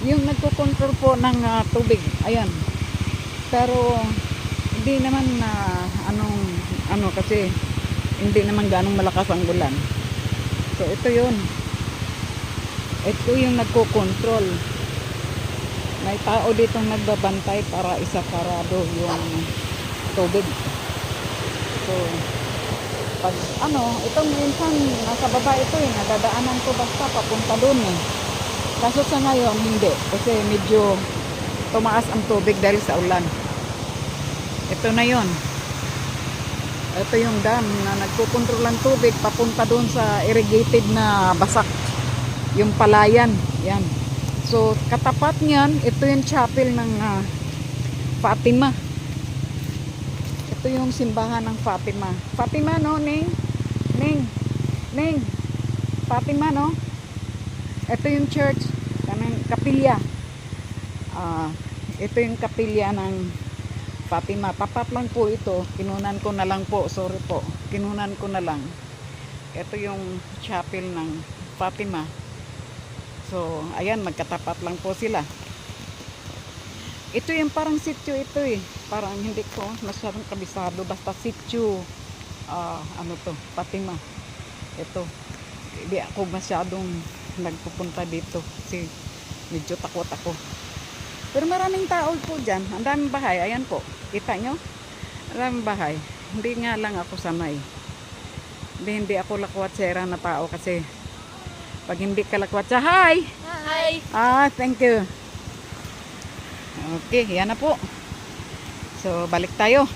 yung nagko-control po ng tubig. Ayan. Pero hindi naman na ano kasi hindi naman ganong malakas ang ulan. So ito yun. Ito yung nagko-control. May tao ditong nagbabantay para isaparado yung tubig. So pag itong minsan nasa baba ito nadadaanan ko basta papunta doon Kaso sa ngayon hindi kasi medyo tumaas ang tubig dahil sa ulan. Ito na yon. Ito yung dam na nagkukontrol ng tubig papunta doon sa irrigated na basak. Yung palayan. Yan. So katapat niyan, ito yung chapel ng Fatima. Ito yung simbahan ng Fatima. Fatima no, Ning? Ning. Fatima no? Ito yung church, kanang kapilya. Ito yung kapilya ng Fatima. Tapat lang po ito. Kinunan ko na lang po. Sorry po. Kinunan ko na lang. Ito yung chapel ng Fatima. So, ayan, magkatapat lang po sila. Ito yung parang sityo ito Parang hindi ko masyadong kabisado. Basta sityo. Fatima. Ito. Hindi ako masyadong nagpupunta dito kasi medyo takot ako. Pero maraming tao po dyan. Ang daming bahay. Ayan po. Kita nyo? Ang daming bahay. Hindi nga lang ako sanay. Hindi ako lakwatsera na tao kasi pag hindi ka lakwatsa, hi! Hi! Thank you. Okay, yan na po. So, balik tayo.